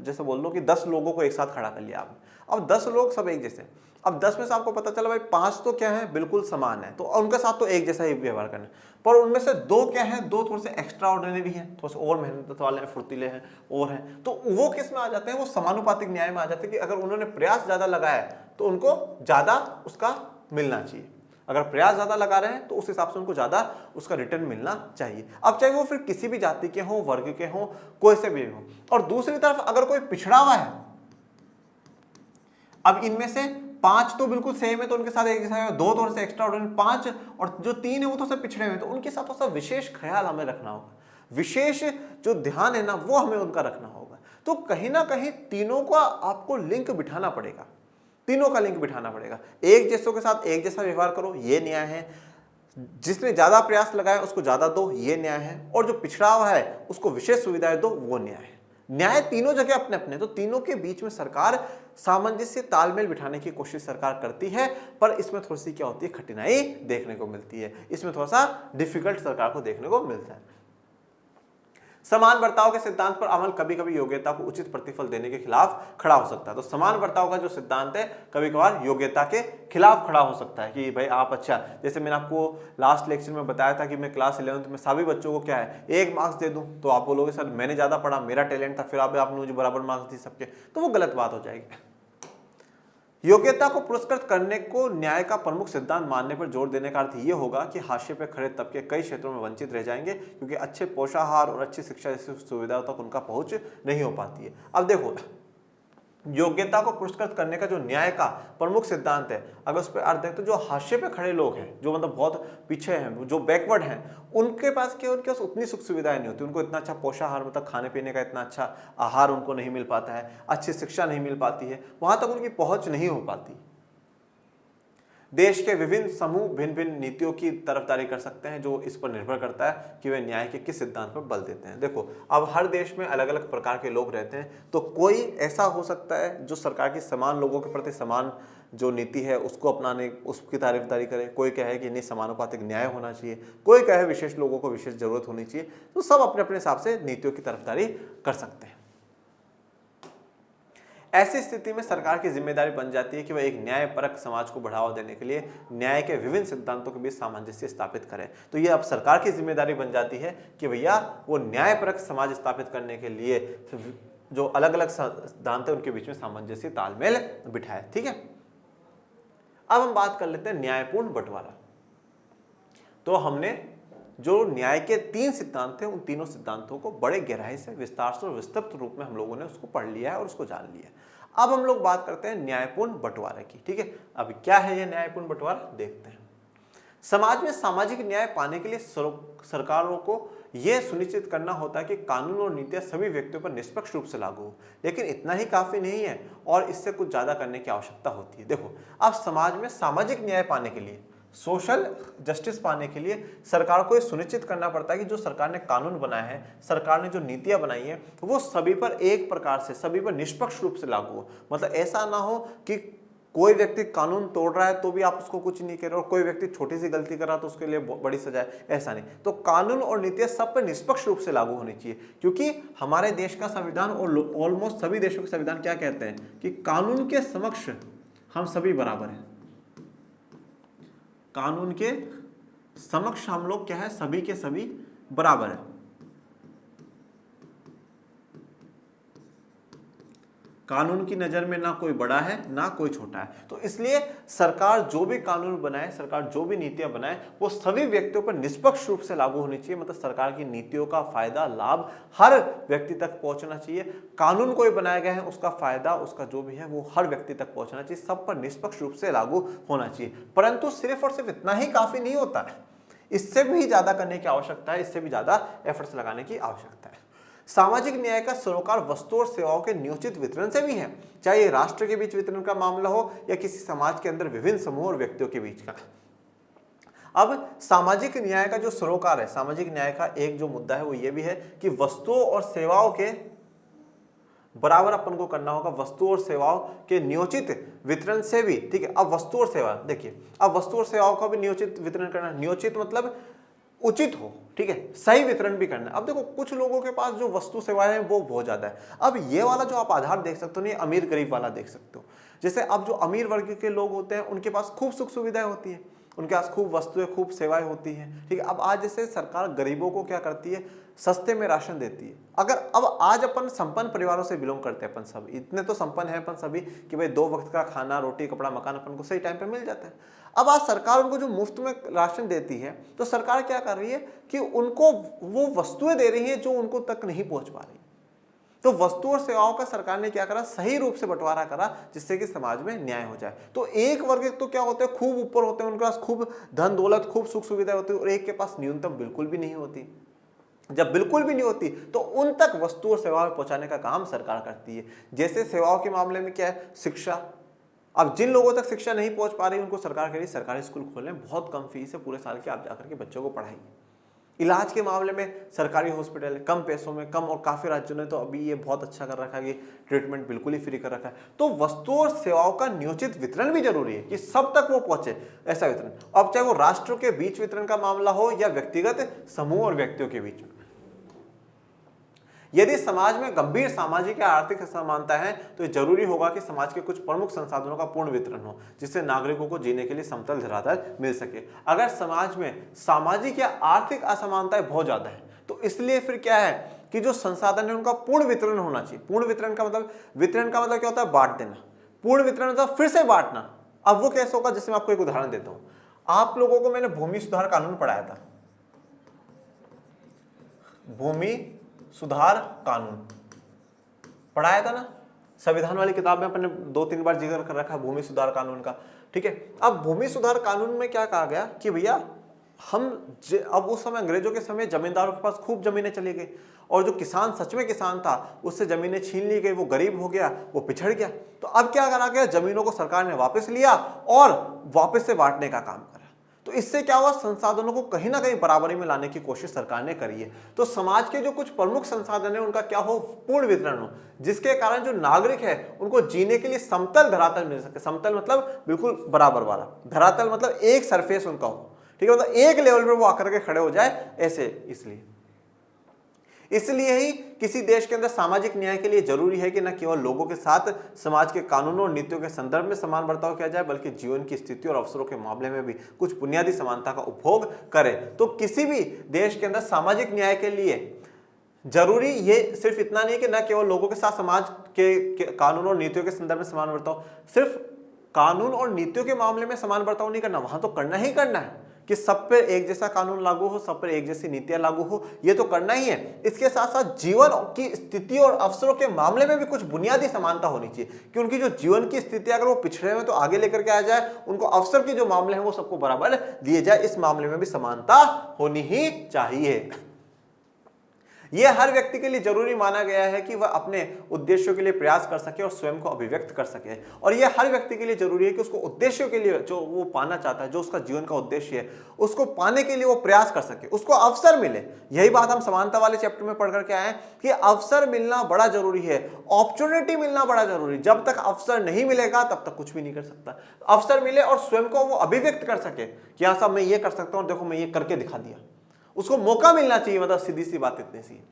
जैसे बोल लो कि 10 लोगों को एक साथ खड़ा कर लिया आपने, अब 10 लोग सब एक जैसे, अब 10 में से आपको पता चला भाई 5 तो क्या है, बिल्कुल समान है, तो उनके साथ तो एक जैसा ही व्यवहार करना, पर उनमें से 2 क्या है, 2 थोड़े से एक्स्ट्रा ऑर्डिनरी हैं, थोड़े से और मेहनत वाले हैं, फुर्तीले हैं और हैं, तो वो किस में आ जाते हैं, वो समानुपातिक न्याय में आ जाते हैं कि अगर उन्होंने प्रयास ज्यादा लगाया तो उनको ज्यादा उसका मिलना चाहिए। अगर प्रयास ज्यादा लगा रहे हैं तो उस हिसाब से उनको ज्यादा उसका रिटर्न मिलना चाहिए। अब चाहे वो फिर किसी भी जाति के हों, वर्ग के हों, कोई से भी हो। और दूसरी तरफ अगर कोई पिछड़ा हुआ है, अब इनमें से 5 तो बिल्कुल सेम है तो उनके साथ एक जैसा है, 2 थोड़े से एक्स्ट्रा ऑर्डिनरी, 5 और जो 3 है वो तो सब पिछड़े हुए, तो उनके साथ थोड़ा सा विशेष ख्याल हमें रखना होगा, विशेष जो ध्यान है ना वो हमें उनका रखना होगा। तो कहीं ना कहीं तीनों का आपको लिंक बिठाना पड़ेगा, तीनों का लिंक बिठाना पड़ेगा। एक जैसों के साथ एक जैसा व्यवहार करो, ये न्याय है। जिसने ज्यादा प्रयास लगाया उसको ज्यादा दो, ये न्याय है। और जो पिछड़ा हुआ है उसको विशेष सुविधाएं दो, वो न्याय है। न्याय तीनों जगह अपने अपने, तो तीनों के बीच में सरकार सामंजस्य, तालमेल बिठाने की कोशिश सरकार करती है, पर इसमें थोड़ी सी क्या होती है, कठिनाई देखने को मिलती है, इसमें थोड़ा सा डिफिकल्ट सरकार को देखने को मिलता है। समान बर्ताव के सिद्धांत पर अमल कभी कभी योग्यता को उचित प्रतिफल देने के खिलाफ खड़ा हो सकता है। तो समान बर्ताव का जो सिद्धांत है कभी कभार योग्यता के खिलाफ खड़ा हो सकता है कि भाई आप, अच्छा जैसे मैंने आपको लास्ट लेक्चर में बताया था कि मैं क्लास 11th में सभी बच्चों को क्या है 1 मार्क्स दे दूं, तो आप बोलोगे सर मैंने ज्यादा पढ़ा, मेरा टैलेंट था, फिर आपने मुझे बराबर मार्क्स दी सबके, तो वो गलत बात हो जाएगी। योग्यता को पुरस्कृत करने को न्याय का प्रमुख सिद्धांत मानने पर जोर देने का अर्थ यह होगा कि हाशिए पर खड़े तबके कई क्षेत्रों में वंचित रह जाएंगे, क्योंकि अच्छे पोषाहार और अच्छी शिक्षा जैसी सुविधाओं तक उनका पहुंच नहीं हो पाती है। अब देखो, योग्यता को पुरस्कृत करने का जो न्याय का प्रमुख सिद्धांत है, अगर उस पर अर्थ दें तो जो हाशिए पे खड़े लोग हैं, जो मतलब बहुत पीछे हैं, जो बैकवर्ड हैं, उनके पास क्या, उनके पास उतनी सुख सुविधाएं नहीं होती, उनको इतना अच्छा पोषाहार, मतलब खाने पीने का इतना अच्छा आहार उनको नहीं मिल पाता है, अच्छी शिक्षा नहीं मिल पाती है, वहां तक उनकी पहुंच नहीं हो पाती। देश के विभिन्न समूह भिन्न भिन्न नीतियों की तरफदारी कर सकते हैं, जो इस पर निर्भर करता है कि वे न्याय के किस सिद्धांत पर बल देते हैं। देखो, अब हर देश में अलग अलग प्रकार के लोग रहते हैं, तो कोई ऐसा हो सकता है जो सरकार की समान लोगों के प्रति समान जो नीति है उसको अपनाने, उसकी तारीफदारी करे। कोई कहे कि नहीं समानुपातिक न्याय होना चाहिए, कोई कहे विशेष लोगों को विशेष जरूरत होनी चाहिए। तो सब अपने अपने हिसाब से नीतियों की तरफदारी कर सकते हैं। ऐसी स्थिति में सरकार की जिम्मेदारी बन जाती है कि वह एक न्यायपरक समाज को बढ़ावा देने के लिए न्याय के विभिन्न सिद्धांतों के बीच सामंजस्य स्थापित करे। तो ये अब सरकार की जिम्मेदारी बन जाती है कि भैया वो न्यायपरक समाज स्थापित करने के लिए जो अलग अलग सिद्धांत है उनके बीच में सामंजस्य, तालमेल बिठाए। ठीक है, अब हम बात कर लेते हैं न्यायपूर्ण बंटवारा। तो हमने जो न्याय के 3 सिद्धांत थे, उन तीनों सिद्धांतों को बड़े गहराई से, विस्तार से और विस्तृत रूप में हम लोगों ने उसको पढ़ लिया है और उसको जान लिया है। अब हम लोग बात करते हैं न्यायपूर्ण बंटवारे की। ठीक है, अब क्या है ये न्यायपूर्ण बंटवारा, देखते हैं। समाज में सामाजिक न्याय पाने के लिए सरकारों को यह सुनिश्चित करना होता है कि कानून और नीतियां सभी व्यक्तियों पर निष्पक्ष रूप से लागू हो, लेकिन इतना ही काफी नहीं है और इससे कुछ ज्यादा करने की आवश्यकता होती है। देखो, अब समाज में सामाजिक न्याय पाने के लिए, सोशल जस्टिस पाने के लिए सरकार को यह सुनिश्चित करना पड़ता है कि जो सरकार ने कानून बनाया है, सरकार ने जो नीतियां बनाई है, वो सभी पर एक प्रकार से, सभी पर निष्पक्ष रूप से लागू हो। मतलब ऐसा ना हो कि कोई व्यक्ति कानून तोड़ रहा है तो भी आप उसको कुछ नहीं कह रहे, और कोई व्यक्ति छोटी सी गलती कर रहा है तो उसके लिए बड़ी सजा है, ऐसा नहीं। तो कानून और नीतियां सब पर निष्पक्ष रूप से लागू होनी चाहिए, क्योंकि हमारे देश का संविधान और ऑलमोस्ट सभी देशों के संविधान क्या कहते हैं कि कानून के समक्ष हम सभी बराबर हैं। कानून के समक्ष हम लोग क्या है, सभी के सभी बराबर है। कानून की नजर में ना कोई बड़ा है ना कोई छोटा है। तो इसलिए सरकार जो भी कानून बनाए, सरकार जो भी नीतियां बनाए, वो सभी व्यक्तियों पर निष्पक्ष रूप से लागू होनी चाहिए। मतलब सरकार की नीतियों का फायदा, लाभ हर व्यक्ति तक पहुंचना चाहिए। कानून कोई बनाए गए हैं, उसका फायदा, उसका जो भी है वो हर व्यक्ति तक पहुंचना चाहिए, सब पर निष्पक्ष रूप से लागू होना चाहिए। परंतु सिर्फ और सिर्फ इतना ही काफी नहीं होता है, इससे भी ज्यादा करने की आवश्यकता है, इससे भी ज्यादा एफर्ट्स लगाने की आवश्यकता है। सामाजिक न्याय का सरोकार वस्तु और सेवाओं के नियोजित वितरण से भी है, चाहे ये राष्ट्र के बीच वितरण का मामला हो या किसी समाज के अंदर विभिन्न समूह और व्यक्तियों के बीच का। अब सामाजिक न्याय का जो सरोकार है, सामाजिक न्याय का एक जो मुद्दा है वो ये भी है कि वस्तुओं और सेवाओं के बराबर अपन को करना होगा, वस्तु और सेवाओं के नियोजित वितरण से भी। ठीक है, अब वस्तु और सेवा देखिए, अब वस्तु और सेवाओं का भी नियोजित वितरण करना, नियोजित मतलब उचित हो, ठीक है, सही वितरण भी करना है। अब देखो कुछ लोगों के पास जो वस्तु सेवाएं हैं वो बहुत ज्यादा है। अब ये वाला जो आप आधार देख सकते हो, नहीं अमीर गरीब वाला देख सकते हो। जैसे अब जो अमीर वर्ग के लोग होते हैं उनके पास खूब सुख सुविधाएं होती है, उनके पास खूब वस्तुएं, खूब सेवाएं होती हैं। ठीक है, अब आज जैसे सरकार गरीबों को क्या करती है, सस्ते में राशन देती है। अगर अब आज अपन संपन्न परिवारों से बिलोंग करते हैं, अपन सब इतने तो संपन्न हैं अपन सभी कि भाई 2 वक्त का खाना, रोटी, कपड़ा, मकान अपन को सही टाइम पे मिल जाता है। अब आज सरकार उनको जो मुफ्त में राशन देती है, तो सरकार क्या कर रही है कि उनको वो वस्तुएं दे रही है जो उनको तक नहीं पहुंच पा रही। तो वस्तु और सेवाओं का सरकार ने क्या करा, सही रूप से बंटवारा करा, जिससे कि समाज में न्याय हो जाए। तो एक वर्ग तो क्या होते हैं, खूब ऊपर होते हैं, उनके पास खूब धन दौलत, खूब सुख सुविधा होती है, और एक के पास न्यूनतम बिल्कुल भी नहीं होती। जब बिल्कुल भी नहीं होती तो उन तक वस्तु और सेवाएं पहुंचाने का काम सरकार करती है। जैसे सेवाओं के मामले में क्या है, शिक्षा। अब जिन लोगों तक शिक्षा नहीं पहुंच पा रही उनको सरकार कह रही सरकारी स्कूल खोलें, बहुत कम फीस है, पूरे साल के आप जाकर के बच्चों को पढ़ाइए। इलाज के मामले में सरकारी हॉस्पिटल कम पैसों में, कम, और काफी राज्यों ने तो अभी ये बहुत अच्छा कर रखा है कि ट्रीटमेंट बिल्कुल ही फ्री कर रखा है। तो वस्तुओं और सेवाओं का नियोजित वितरण भी जरूरी है कि सब तक वो पहुंचे, ऐसा वितरण। अब चाहे वो राष्ट्र के बीच वितरण का मामला हो या व्यक्तिगत समूह और व्यक्तियों के बीच में। यदि समाज में गंभीर सामाजिक या आर्थिक असमानता है तो जरूरी होगा कि समाज के कुछ प्रमुख संसाधनों का पूर्ण वितरण हो, जिससे नागरिकों को जीने के लिए समतल धरातल मिल सके। अगर समाज में सामाजिक या आर्थिक असमानताएं बहुत ज्यादा है तो इसलिए फिर क्या है कि जो संसाधन है उनका पूर्ण वितरण होना चाहिए। पूर्ण वितरण का मतलब, वितरण का मतलब क्या होता है, बांट देना। पूर्ण वितरण मतलब फिर से बांटना। अब वो कैसे होगा, जैसे मैं आपको एक उदाहरण देता हूं। आप लोगों को मैंने भूमि सुधार कानून पढ़ाया था, भूमि सुधार कानून पढ़ाया था ना, संविधान वाली किताब में अपने 2-3 बार जिक्र कर रखा भूमि सुधार कानून का। ठीक है, अब भूमि सुधार कानून में क्या कहा गया कि भैया अब उस समय अंग्रेजों के समय जमींदारों के पास खूब जमीनें चली गई, और जो किसान सच में किसान था उससे जमीनें छीन ली गई, वो गरीब हो गया, वो पिछड़ गया। तो अब क्या करा गया, जमीनों को सरकार ने वापस लिया और वापस से बांटने का काम करा। तो इससे क्या हुआ, संसाधनों को कहीं ना कहीं बराबरी में लाने की कोशिश सरकार ने करी है। तो समाज के जो कुछ प्रमुख संसाधन है उनका क्या हो, पूर्ण वितरण हो, जिसके कारण जो नागरिक है उनको जीने के लिए समतल धरातल मिल सके। समतल मतलब बिल्कुल बराबर वाला, धरातल मतलब एक सरफेस उनका हो, ठीक है, मतलब एक लेवल पे वो आकर के खड़े हो जाए, ऐसे। इसलिए ही किसी देश के अंदर सामाजिक न्याय के लिए जरूरी है कि न केवल लोगों के साथ समाज के कानूनों और नीतियों के संदर्भ में समान बर्ताव किया जाए, बल्कि जीवन की स्थिति और अवसरों के मामले में भी कुछ बुनियादी समानता का उपभोग करे। तो किसी भी देश के अंदर सामाजिक न्याय के लिए जरूरी ये सिर्फ इतना नहीं कि न केवल लोगों के साथ समाज के कानूनों और नीतियों के संदर्भ में समान बर्ताव, सिर्फ कानून और नीतियों के मामले में समान बर्ताव नहीं करना, वहां तो करना ही करना है कि सब पे एक जैसा कानून लागू हो, सब पर एक जैसी नीतियां लागू हो, ये तो करना ही है। इसके साथ साथ जीवन की स्थिति और अवसरों के मामले में भी कुछ बुनियादी समानता होनी चाहिए कि उनकी जो जीवन की स्थिति अगर वो पिछड़े हुए तो आगे लेकर के आ जाए, उनको अवसर के जो मामले हैं वो सबको बराबर दिए जाए, इस मामले में भी समानता होनी ही चाहिए। यह हर व्यक्ति के लिए जरूरी माना गया है कि वह अपने उद्देश्यों के लिए प्रयास कर सके और स्वयं को अभिव्यक्त कर सके। और यह हर व्यक्ति के लिए जरूरी है कि उसको उद्देश्यों के लिए जो वो पाना चाहता है, जो उसका जीवन का उद्देश्य है, उसको पाने के लिए वो प्रयास कर सके, उसको अवसर मिले। यही बात हम समानता वाले चैप्टर में पढ़ करके आए हैं कि अवसर मिलना बड़ा जरूरी है, अपॉर्चुनिटी मिलना बड़ा जरूरी। जब तक अवसर नहीं मिलेगा तब तक कुछ भी नहीं कर सकता। अवसर मिले और स्वयं को वो अभिव्यक्त कर सके कि हाँ साहब मैं ये कर सकता हूं, देखो मैं ये करके दिखा दिया। उसको मौका मिलना चाहिए, मतलब सीधी सी बात इतनी सी।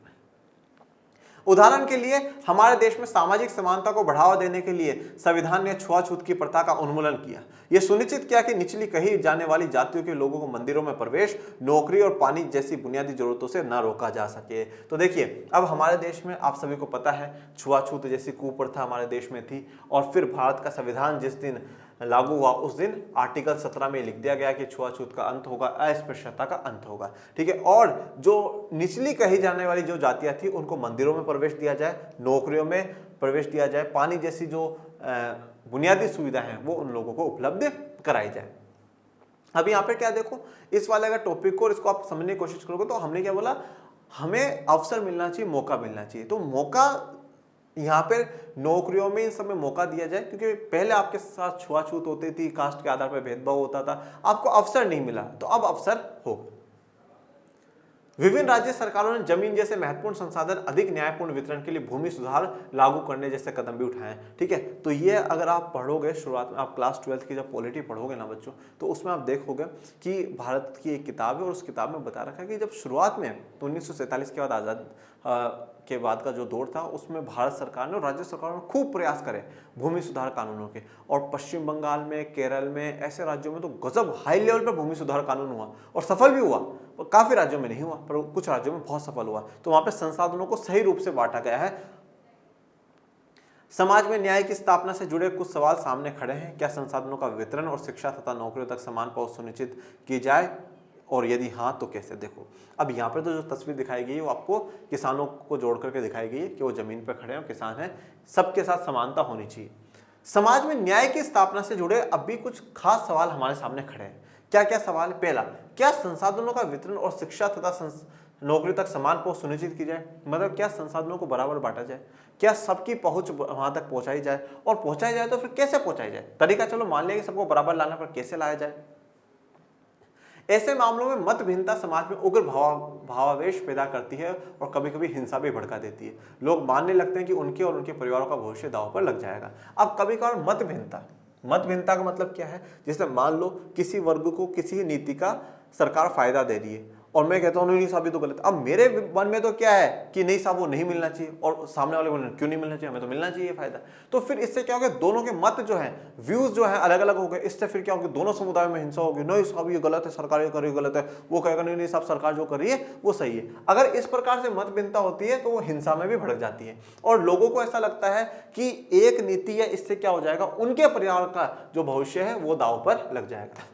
उदाहरण के लिए हमारे देश में सामाजिक समानता को बढ़ावा देने के लिए संविधान ने छुआछूत की प्रथा का उन्मूलन किया। यह सुनिश्चित किया कि निचली कही जाने वाली जातियों के लोगों को मंदिरों में प्रवेश, नौकरी और पानी जैसी बुनियादी जरूरतों से न रोका जा सके। तो देखिए, अब हमारे देश में आप सभी को पता है छुआछूत जैसी कुप्रथा हमारे देश में थी, और फिर भारत का संविधान जिस दिन लागू हुआ उस दिन आर्टिकल 17 में लिख दिया गया कि छुआछूत का अंत होगा, अस्पृश्यता का अंत होगा। ठीक है, और जो निचली कही जाने वाली जो जातियां थी उनको मंदिरों में प्रवेश दिया जाए, नौकरियों में प्रवेश दिया जाए, पानी जैसी जो बुनियादी सुविधा है वो उन लोगों को उपलब्ध कराई जाए। अब यहाँ पे क्या देखो, इस वाले अगर टॉपिक को इसको आप समझने की कोशिश करोगे तो हमने क्या बोला, हमें अवसर मिलना चाहिए, मौका मिलना चाहिए। तो मौका यहाँ पे नौकरियों में इन सब में मौका दिया जाए, क्योंकि पहले आपके साथ छुआछूत होती थी, कास्ट के आधार पर भेदभाव होता था, आपको अवसर नहीं मिला, तो अब अवसर होगा। विभिन्न राज्य सरकारों ने जमीन जैसे महत्वपूर्ण संसाधन अधिक न्यायपूर्ण वितरण के लिए भूमि सुधार लागू करने जैसे कदम भी उठाए हैं। ठीक है, तो ये अगर आप पढ़ोगे शुरुआत में, आप क्लास 12 की जब पॉलिटी पढ़ोगे ना बच्चों, तो उसमें आप देखोगे कि भारत की एक किताब है और उस किताब में बता रखा है कि जब शुरुआत में तो 1947 के बाद आज़ाद के बाद का जो दौर था उसमें भारत सरकार ने और राज्य सरकारों ने खूब प्रयास करे भूमि सुधार कानूनों के, और पश्चिम बंगाल में, केरल में, ऐसे राज्यों में तो गजब हाई लेवल पर भूमि सुधार कानून हुआ और सफल भी हुआ। और काफी राज्यों में नहीं हुआ पर कुछ राज्यों में बहुत सफल हुआ। तो वहां पे संसाधनों को सही रूप से बांटा गया है। समाज में न्याय की स्थापना से जुड़े कुछ सवाल सामने खड़े हैं। क्या संसाधनों का वितरण और शिक्षा तथा नौकरियों तक समान पहुंच सुनिश्चित की जाए, और यदि हाँ तो कैसे? देखो, अब यहाँ पे तो जो तस्वीर दिखाई गई है वो आपको किसानों को जोड़ करके दिखाई गई है कि वो जमीन पर खड़े हैं, किसान हैं, सबके साथ समानता होनी चाहिए। समाज में न्याय की स्थापना से जुड़े अब भी कुछ खास सवाल हमारे सामने खड़े हैं। क्या क्या सवाल? पहला, क्या संसाधनों का वितरण और शिक्षा तथा नौकरी तक समान पहुंच सुनिश्चित की जाए, मतलब क्या संसाधनों को बराबर बांटा जाए, क्या सबकी पहुंच वहां तक पहुंचाई जाए, और पहुंचाई जाए तो फिर कैसे पहुंचाई जाए? तरीका चलो मान लिया कि सबको बराबर लाना, पर कैसे लाया जाए? ऐसे मामलों में मत भिन्नता समाज में उग्र भावावेश पैदा करती है और कभी कभी हिंसा भी भड़का देती है। लोग मानने लगते हैं कि उनके और उनके परिवारों का भविष्य दांव पर लग जाएगा। अब कभी कभार मत भिन्नता का मतलब क्या है? जैसे मान लो किसी वर्ग को किसी नीति का सरकार फायदा दे रही है और मैं कहता हूँ नहीं साहब ये तो गलत। अब मेरे मन में तो क्या है कि नहीं साहब वो नहीं मिलना चाहिए, और सामने वाले बोले क्यों नहीं मिलना चाहिए, हमें तो मिलना चाहिए फायदा। तो फिर इससे क्या हो गया, दोनों के मत जो है, व्यूज जो है अलग अलग हो गए। इससे फिर क्या होगा, दोनों समुदाय में हिंसा होगी। नहीं साहब ये गलत है, सरकार ये कर रही है गलत है, वो कहेगा नहीं नहीं साहब सरकार जो कर रही है वो सही है। अगर इस प्रकार से मत भिन्नता होती है तो वो हिंसा में भी भड़क जाती है और लोगों को ऐसा लगता है कि एक नीति है, इससे क्या हो जाएगा, उनके परिवार का जो भविष्य है वो दांव पर लग जाएगा।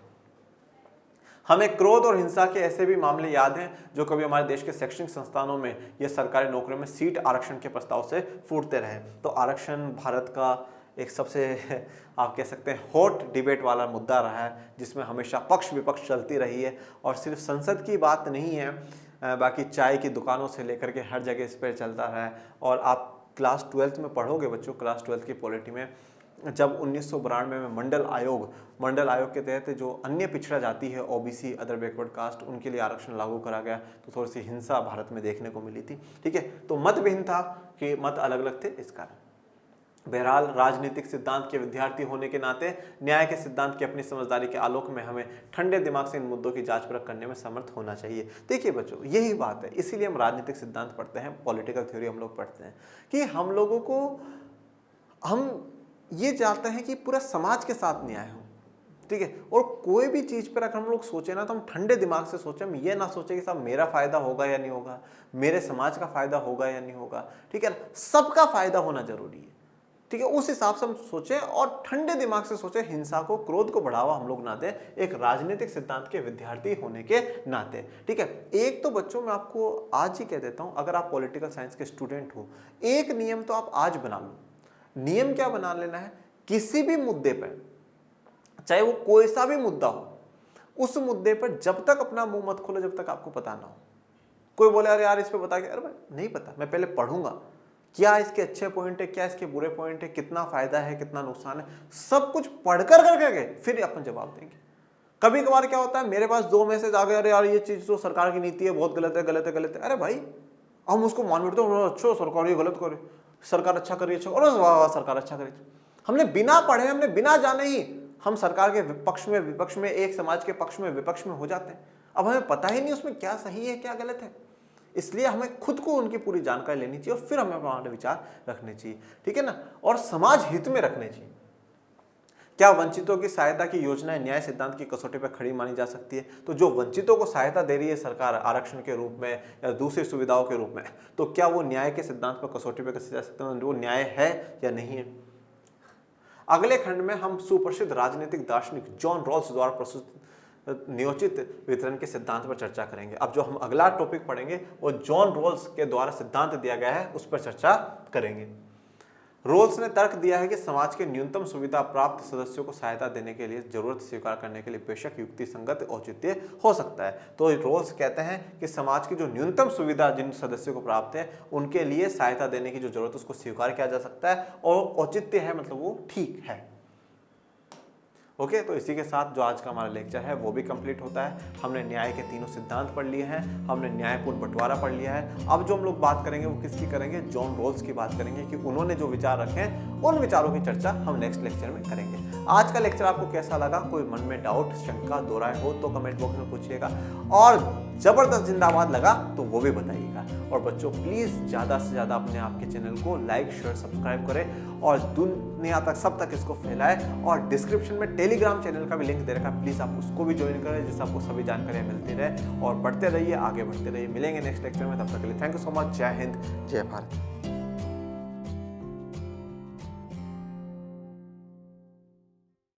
हमें क्रोध और हिंसा के ऐसे भी मामले याद हैं जो कभी हमारे देश के शैक्षणिक संस्थानों में या सरकारी नौकरियों में सीट आरक्षण के प्रस्ताव से फूटते रहे। तो आरक्षण भारत का एक सबसे आप कह सकते हैं हॉट डिबेट वाला मुद्दा रहा है, जिसमें हमेशा पक्ष विपक्ष चलती रही है। और सिर्फ संसद की बात नहीं है, बाकी चाय की दुकानों से लेकर के हर जगह इस पर चलता रहा है। और आप क्लास 12 में पढ़ोगे बच्चों, क्लास 12 की पॉलिटी में, जब 1992 में मंडल आयोग के तहत जो अन्य पिछड़ा जाति है, ओबीसी, अदर बैकवर्ड कास्ट, उनके लिए आरक्षण लागू करा गया, तो थोड़ी सी हिंसा भारत में देखने को मिली थी। ठीक है, तो मत भिन्न था कि मत अलग अलग थे इस कारण। बहरहाल राजनीतिक सिद्धांत के विद्यार्थी होने के नाते न्याय के सिद्धांत की अपनी समझदारी के आलोक में हमें ठंडे दिमाग से इन मुद्दों की जांच परख करने में समर्थ होना चाहिए। देखिए बच्चों, यही बात है, इसीलिए हम राजनीतिक सिद्धांत पढ़ते हैं, पॉलिटिकल थ्योरी हम लोग पढ़ते हैं, कि हम लोगों को हम ये चाहते हैं कि पूरा समाज के साथ न्याय हो। ठीक है, और कोई भी चीज पर अगर हम लोग सोचे ना तो हम ठंडे दिमाग से सोचे, हम ये ना सोचे कि साहब मेरा फायदा होगा या नहीं होगा, मेरे समाज का फायदा होगा या नहीं होगा। ठीक है, सबका फायदा होना जरूरी है। ठीक है, उस हिसाब से हम सोचे और ठंडे दिमाग से सोचे, हिंसा को, क्रोध को बढ़ावा हम लोग ना दें, एक राजनीतिक सिद्धांत के विद्यार्थी होने के नाते। ठीक है, एक तो बच्चों मैं आपको आज ही कह देता हूं, अगर आप पॉलिटिकल साइंस के स्टूडेंट हो, एक नियम तो आप आज बना लो। नियम क्या बना लेना है, किसी भी मुद्दे पर, चाहे वो कोई सा भी मुद्दा हो, उस मुद्दे पर जब तक अपना मुंह मत खोलो जब तक आपको पता ना हो। कोई बोले अरे यार इस पे बता के, अरे भाई नहीं पता, मैं पहले पढ़ूंगा क्या इसके अच्छे पॉइंट है, क्या इसके बुरे पॉइंट है, कितना फायदा है, कितना नुकसान है, सब कुछ पढ़कर करके फिर अपन जवाब देंगे। कभी कभार क्या होता है, मेरे पास 2 मैसेज आ गए, अरे यार ये चीज तो सरकार की नीति है बहुत गलत है, गलत है, गलत है। अरे भाई हम उसको मान बैठते हैं, अच्छा सरकार ये गलत करे, सरकार अच्छा करिए, अच्छा, और वाह सरकार अच्छा करे। हमने बिना पढ़े, हमने बिना जाने ही हम सरकार के पक्ष में, विपक्ष में, एक समाज के पक्ष में, विपक्ष में हो जाते हैं। अब हमें पता ही नहीं उसमें क्या सही है क्या गलत है, इसलिए हमें खुद को उनकी पूरी जानकारी लेनी चाहिए और फिर हमें हमारे विचार रखने चाहिए, ठीक है ना, और समाज हित में रखने चाहिए। क्या वंचितों की सहायता की योजनाएं न्याय सिद्धांत की कसौटी पर खड़ी मानी जा सकती है? तो जो वंचितों को सहायता दे रही है सरकार आरक्षण के रूप में या दूसरी सुविधाओं के रूप में, तो क्या वो न्याय के सिद्धांत पर कसौटी पर कसी जा सकते हैं, वो न्याय है या नहीं है? अगले खंड में हम सुप्रसिद्ध राजनीतिक दार्शनिक जॉन रॉल्स द्वारा प्रस्तुत नियोजित वितरण के सिद्धांत पर चर्चा करेंगे। अब जो हम अगला टॉपिक पढ़ेंगे वो जॉन रॉल्स के द्वारा सिद्धांत दिया गया है, उस पर चर्चा करेंगे। रोल्स ने तर्क दिया है कि समाज के न्यूनतम सुविधा प्राप्त सदस्यों को सहायता देने के लिए जरूरत स्वीकार करने के लिए बेशक युक्ति संगत औचित्य हो सकता है। तो रोल्स कहते हैं कि समाज की जो न्यूनतम सुविधा जिन सदस्यों को प्राप्त है उनके लिए सहायता देने की जो जरूरत है उसको स्वीकार किया जा सकता है, और औचित्य है मतलब वो ठीक है। ओके, तो इसी के साथ जो आज का हमारा लेक्चर है वो भी कंप्लीट होता है। हमने न्याय के तीनों सिद्धांत पढ़ लिए हैं, हमने न्यायपूर्ण बंटवारा पढ़ लिया है। अब जो हम लोग बात करेंगे वो किसकी करेंगे? जॉन रॉल्स की बात करेंगे कि उन्होंने जो विचार रखे हैं उन विचारों की चर्चा हम नेक्स्ट लेक्चर में करेंगे। आज का लेक्चर आपको कैसा लगा? कोई मन में डाउट, शंका, दो राय हो तो कमेंट बॉक्स में पूछिएगा, और जबरदस्त जिंदाबाद लगा तो वो भी बताइएगा। और बच्चों प्लीज ज्यादा से ज्यादा अपने आपके चैनल को लाइक, शेयर, सब्सक्राइब करें और दुनिया तक सब तक इसको फैलाएं। और डिस्क्रिप्शन में टेलीग्राम चैनल का भी लिंक दे रखा है, प्लीज आप उसको भी ज्वाइन करें जिससे आपको सभी जानकारियां मिलती रहे। और पढ़ते रहिए, आगे बढ़ते रहिए। मिलेंगे नेक्स्ट लेक्चर में, तब तक के लिए थैंक यू सो मच। जय हिंद, जय भारत।